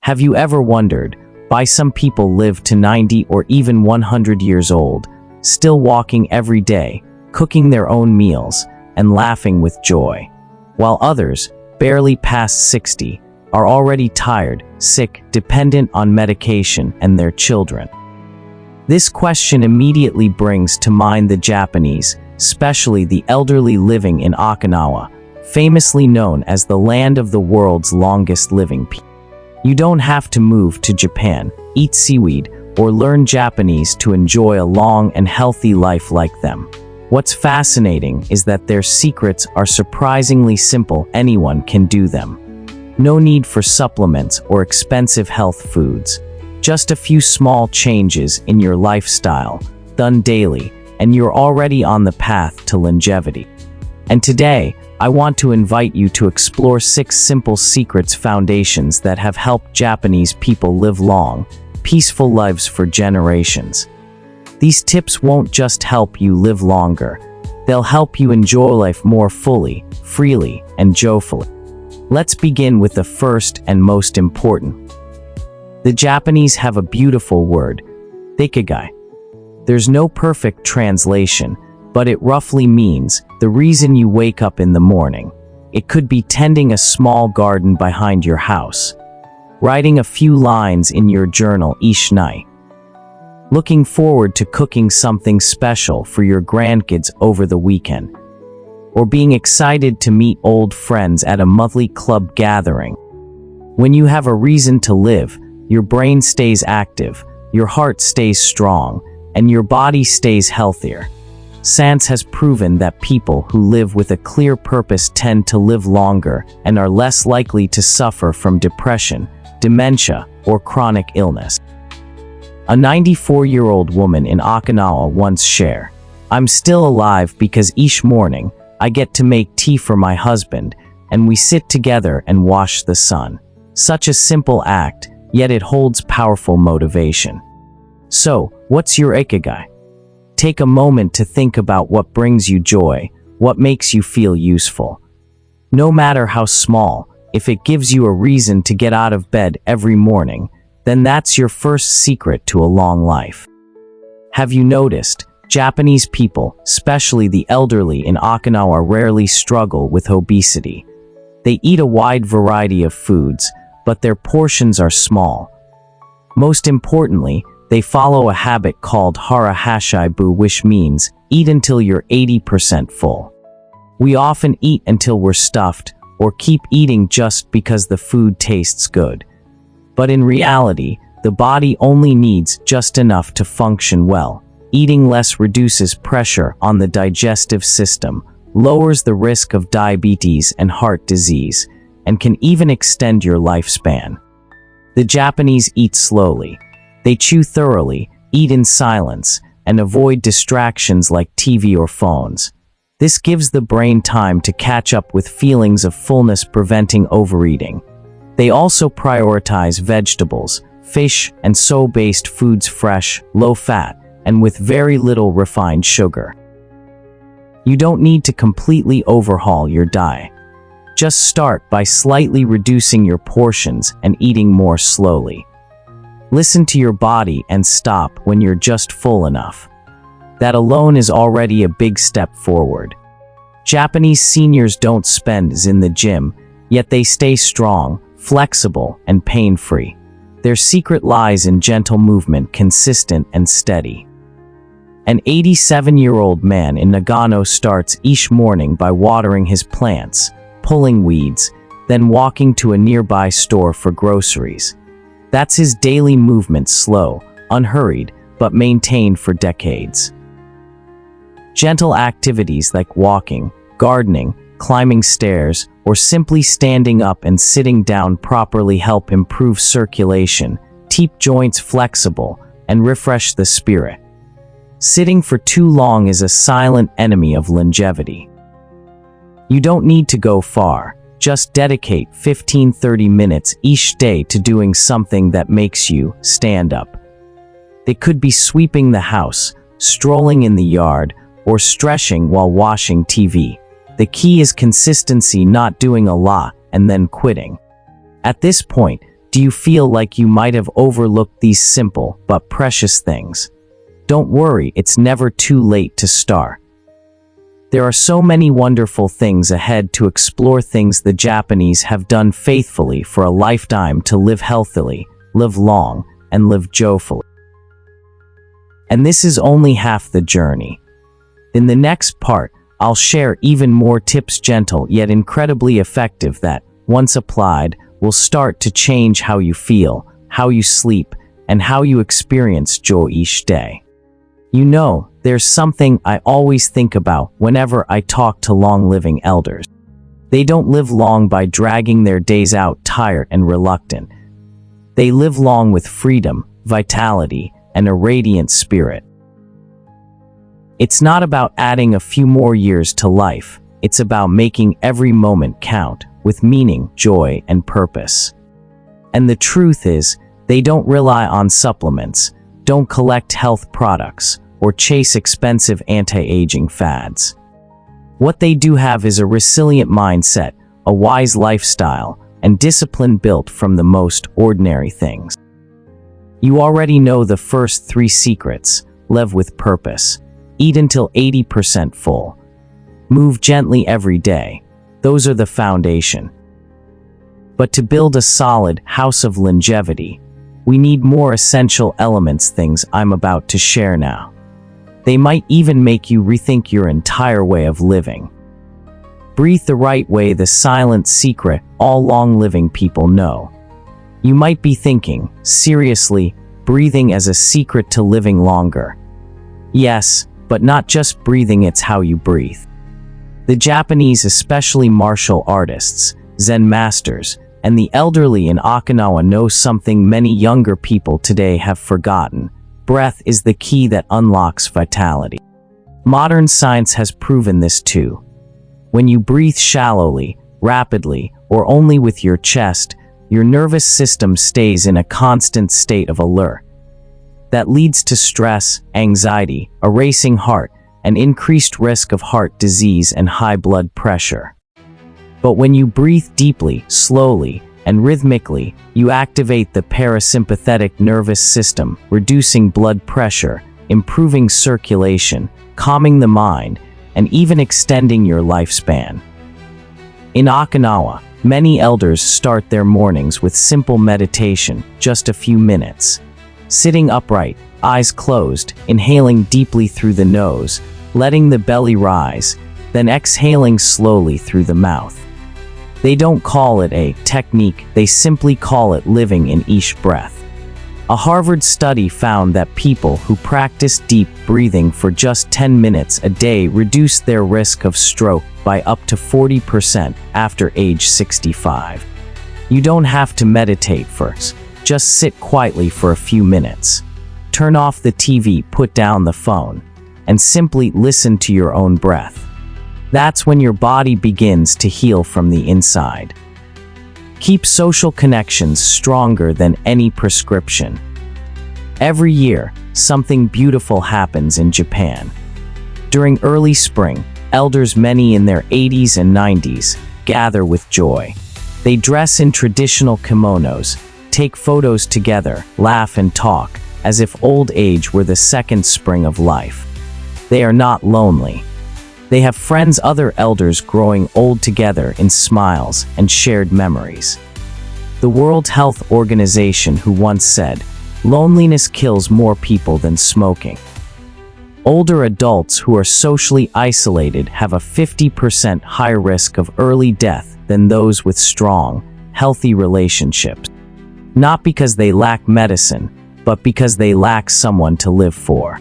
Have you ever wondered why some people live to 90 or even 100 years old, still walking every day, cooking their own meals, and laughing with joy, while others, barely past 60, are already tired, sick, dependent on medication, and their children? This question immediately brings to mind the Japanese, especially the elderly living in Okinawa, famously known as the land of the world's longest living people. You don't have to move to Japan, eat seaweed, or learn Japanese to enjoy a long and healthy life like them. What's fascinating is that their secrets are surprisingly simple. Anyone can do them. No need for supplements or expensive health foods. Just a few small changes in your lifestyle, done daily, and you're already on the path to longevity. And today, I want to invite you to explore 6 simple secrets foundations that have helped Japanese people live long, peaceful lives for generations. These tips won't just help you live longer, they'll help you enjoy life more fully, freely, and joyfully. Let's begin with the first and most important. The Japanese have a beautiful word, ikigai. There's no perfect translation, but it roughly means the reason you wake up in the morning. It could be tending a small garden behind your house, writing a few lines in your journal each night, looking forward to cooking something special for your grandkids over the weekend, or being excited to meet old friends at a monthly club gathering. When you have a reason to live, your brain stays active, your heart stays strong, and your body stays healthier. Science has proven that people who live with a clear purpose tend to live longer and are less likely to suffer from depression, dementia, or chronic illness. A 94-year-old woman in Okinawa once shared, "I'm still alive because each morning, I get to make tea for my husband, and we sit together and watch the sun." Such a simple act, yet it holds powerful motivation. So, what's your ikigai? Take a moment to think about what brings you joy, what makes you feel useful. No matter how small, if it gives you a reason to get out of bed every morning, then that's your first secret to a long life. Have you noticed, Japanese people, especially the elderly in Okinawa, rarely struggle with obesity. They eat a wide variety of foods, but their portions are small. Most importantly, they follow a habit called hara hashibu, which means eat until you're 80% full. We often eat until we're stuffed, or keep eating just because the food tastes good. But in reality, the body only needs just enough to function well. Eating less reduces pressure on the digestive system, lowers the risk of diabetes and heart disease, and can even extend your lifespan. The Japanese eat slowly. They chew thoroughly, eat in silence, and avoid distractions like TV or phones. This gives the brain time to catch up with feelings of fullness, preventing overeating. They also prioritize vegetables, fish, and soy-based foods, fresh, low-fat, and with very little refined sugar. You don't need to completely overhaul your diet. Just start by slightly reducing your portions and eating more slowly. Listen to your body and stop when you're just full enough. That alone is already a big step forward. Japanese seniors don't spend in the gym, yet they stay strong, flexible, and pain-free. Their secret lies in gentle movement, consistent and steady. An 87-year-old man in Nagano starts each morning by watering his plants, pulling weeds, then walking to a nearby store for groceries. That's his daily movement, slow, unhurried, but maintained for decades. Gentle activities like walking, gardening, climbing stairs, or simply standing up and sitting down properly help improve circulation, keep joints flexible, and refresh the spirit. Sitting for too long is a silent enemy of longevity. You don't need to go far. Just dedicate 15-30 minutes each day to doing something that makes you stand up. It could be sweeping the house, strolling in the yard, or stretching while watching TV. The key is consistency, not doing a lot and then quitting. At this point, Do you feel like you might have overlooked these simple but precious things? Don't worry, it's never too late to start. There are so many wonderful things ahead to explore, things the Japanese have done faithfully for a lifetime to live healthily, live long, and live joyfully. And this is only half the journey. In the next part, I'll share even more tips, gentle yet incredibly effective, that, once applied, will start to change how you feel, how you sleep, and how you experience joy each day. You know, there's something I always think about whenever I talk to long-living elders. They don't live long by dragging their days out tired and reluctant. They live long with freedom, vitality, and a radiant spirit. It's not about adding a few more years to life. It's about making every moment count, with meaning, joy, and purpose. And the truth is, they don't rely on supplements, don't collect health products, or chase expensive anti-aging fads. What they do have is a resilient mindset, a wise lifestyle, and discipline built from the most ordinary things. You already know the first 3 secrets: live with purpose, eat until 80% full, move gently every day. Those are the foundation. But to build a solid house of longevity, we need more essential elements, things I'm about to share now. They might even make you rethink your entire way of living. Breathe the right way, the silent secret all long-living people know. You might be thinking, seriously, breathing as a secret to living longer? Yes, but not just breathing, it's how you breathe. The Japanese, especially martial artists, Zen masters, and the elderly in Okinawa know something many younger people today have forgotten. Breath is the key that unlocks vitality. Modern science has proven this too. When you breathe shallowly, rapidly, or only with your chest, your nervous system stays in a constant state of alert. That leads to stress, anxiety, a racing heart, an increased risk of heart disease and high blood pressure. But when you breathe deeply, slowly, and rhythmically, you activate the parasympathetic nervous system, reducing blood pressure, improving circulation, calming the mind, and even extending your lifespan. In Okinawa, many elders start their mornings with simple meditation, just a few minutes. Sitting upright, eyes closed, inhaling deeply through the nose, letting the belly rise, then exhaling slowly through the mouth. They don't call it a technique, they simply call it living in each breath. A Harvard study found that people who practice deep breathing for just 10 minutes a day reduced their risk of stroke by up to 40% after age 65. You don't have to meditate first. Just sit quietly for a few minutes. Turn off the TV, put down the phone, and simply listen to your own breath. That's when your body begins to heal from the inside. Keep social connections stronger than any prescription. Every year, something beautiful happens in Japan. During early spring, elders, many in their 80s and 90s, gather with joy. They dress in traditional kimonos, take photos together, laugh and talk, as if old age were the second spring of life. They are not lonely. They have friends, other elders growing old together in smiles and shared memories. The World Health Organization, who once said, "Loneliness kills more people than smoking." Older adults who are socially isolated have a 50% higher risk of early death than those with strong, healthy relationships. Not because they lack medicine, but because they lack someone to live for.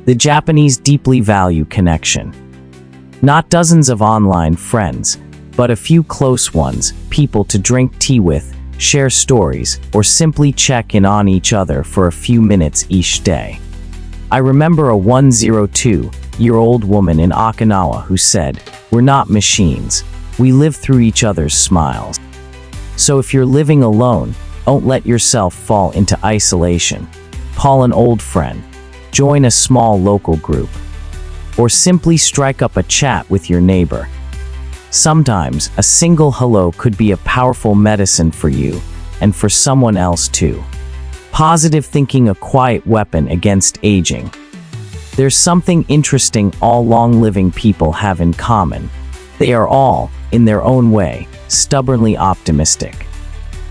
The Japanese deeply value connection. Not dozens of online friends, but a few close ones, people to drink tea with, share stories, or simply check in on each other for a few minutes each day. I remember a 102-year-old woman in Okinawa who said, "We're not machines. We live through each other's smiles." So if you're living alone, don't let yourself fall into isolation. Call an old friend. Join a small local group. Or simply strike up a chat with your neighbor. Sometimes, a single hello could be a powerful medicine for you, and for someone else too. Positive thinking, a quiet weapon against aging. There's something interesting all long-living people have in common. They are all, in their own way, stubbornly optimistic.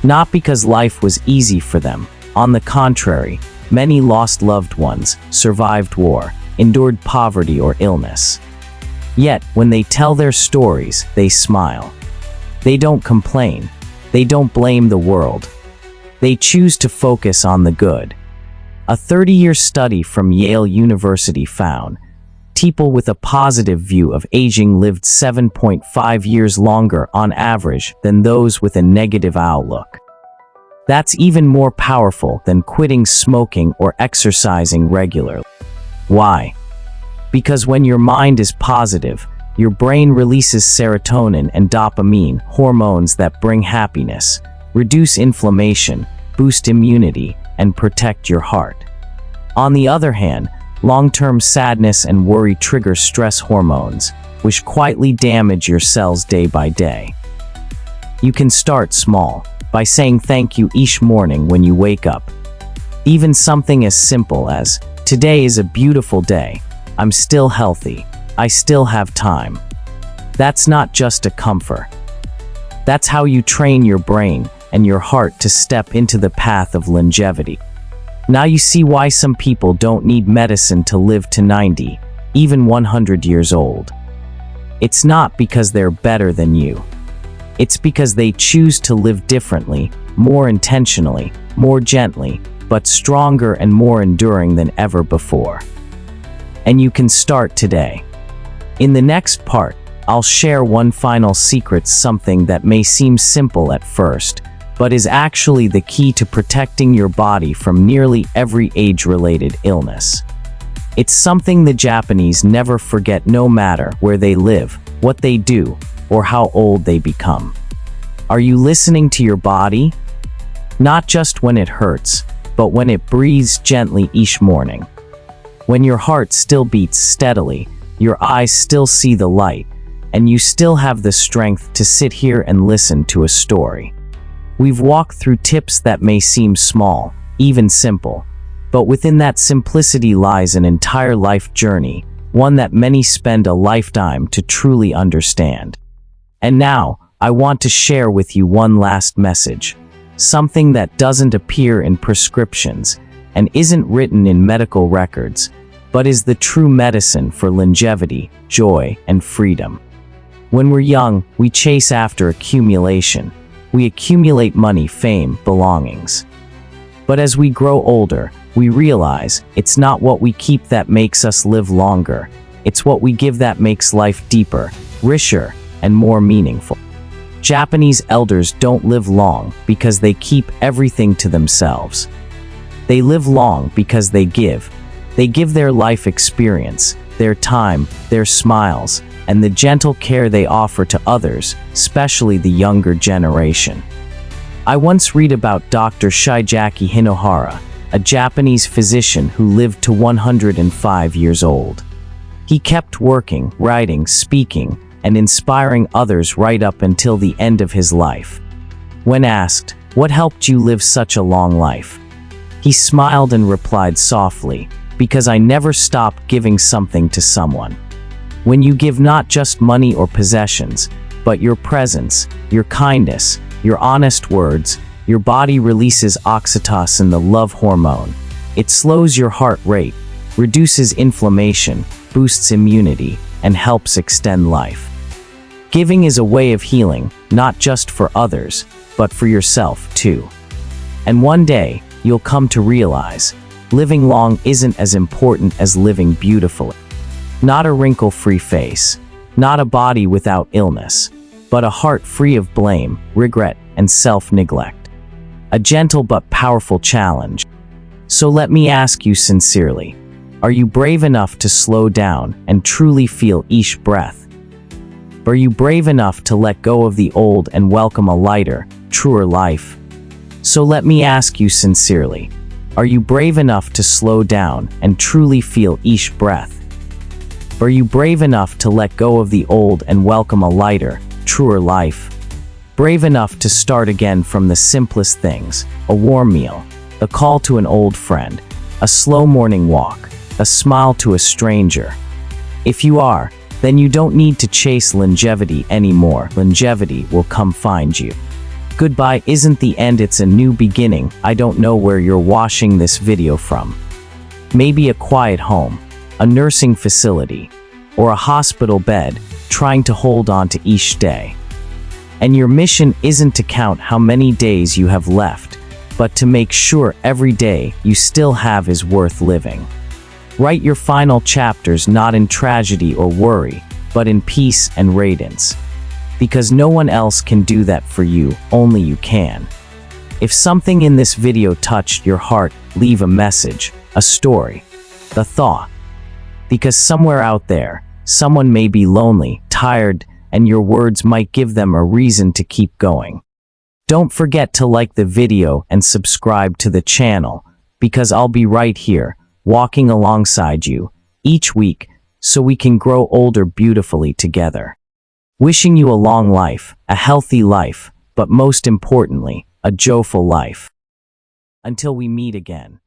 Not because life was easy for them. On the contrary, many lost loved ones, survived war, endured poverty or illness. Yet, when they tell their stories, they smile. They don't complain. They don't blame the world. They choose to focus on the good. A 30-year study from Yale University found people with a positive view of aging lived 7.5 years longer on average than those with a negative outlook. That's even more powerful than quitting smoking or exercising regularly. Why? Because when your mind is positive, your brain releases serotonin and dopamine, hormones that bring happiness, reduce inflammation, boost immunity, and protect your heart. On the other hand, long-term sadness and worry trigger stress hormones, which quietly damage your cells day by day. You can start small, by saying thank you each morning when you wake up. Even something as simple as, "Today is a beautiful day. I'm still healthy. I still have time." That's not just a comfort. That's how you train your brain and your heart to step into the path of longevity. Now you see why some people don't need medicine to live to 90, even 100 years old. It's not because they're better than you. It's because they choose to live differently, more intentionally, more gently, but stronger and more enduring than ever before. And you can start today. In the next part, I'll share one final secret, something that may seem simple at first, but is actually the key to protecting your body from nearly every age-related illness. It's something the Japanese never forget, no matter where they live, what they do, or how old they become. Are you listening to your body? Not just when it hurts, but when it breathes gently each morning. When your heart still beats steadily, your eyes still see the light, and you still have the strength to sit here and listen to a story. We've walked through tips that may seem small, even simple, but within that simplicity lies an entire life journey, one that many spend a lifetime to truly understand. And now, I want to share with you one last message, something that doesn't appear in prescriptions and isn't written in medical records, but is the true medicine for longevity, joy, and freedom. When we're young, we chase after accumulation. We accumulate money, fame, belongings. But as we grow older, we realize it's not what we keep that makes us live longer. It's what we give that makes life deeper, richer, and more meaningful. Japanese elders don't live long because they keep everything to themselves. They live long because they give. They give their life experience, their time, their smiles, and the gentle care they offer to others, especially the younger generation. I once read about Dr. Shigeaki Hinohara, a Japanese physician who lived to 105 years old. He kept working, writing, speaking, and inspiring others right up until the end of his life. When asked, "What helped you live such a long life?" he smiled and replied softly, "Because I never stopped giving something to someone." When you give not just money or possessions, but your presence, your kindness, your honest words, your body releases oxytocin, the love hormone. It slows your heart rate, reduces inflammation, boosts immunity, and helps extend life. Giving is a way of healing, not just for others, but for yourself too. And one day, you'll come to realize, living long isn't as important as living beautifully. Not a wrinkle-free face, not a body without illness, but a heart free of blame, regret, and self-neglect. A gentle but powerful challenge. So let me ask you sincerely, are you brave enough to slow down and truly feel each breath? Are you brave enough to let go of the old and welcome a lighter, truer life? So let me ask you sincerely, are you brave enough to slow down and truly feel each breath? Are you brave enough to let go of the old and welcome a lighter, truer life? Brave enough to start again from the simplest things: a warm meal, a call to an old friend, a slow morning walk, a smile to a stranger. If you are, then you don't need to chase longevity anymore. Longevity will come find you. Goodbye isn't the end, it's a new beginning. I don't know where you're watching this video from. Maybe a quiet home, a nursing facility, or a hospital bed, trying to hold on to each day. And your mission isn't to count how many days you have left, but to make sure every day you still have is worth living. Write your final chapters not in tragedy or worry, but in peace and radiance. Because no one else can do that for you, only you can. If something in this video touched your heart, leave a message, a story, a thought. Because somewhere out there, someone may be lonely, tired, and your words might give them a reason to keep going. Don't forget to like the video and subscribe to the channel, because I'll be right here, walking alongside you, each week, so we can grow older beautifully together. Wishing you a long life, a healthy life, but most importantly, a joyful life. Until we meet again.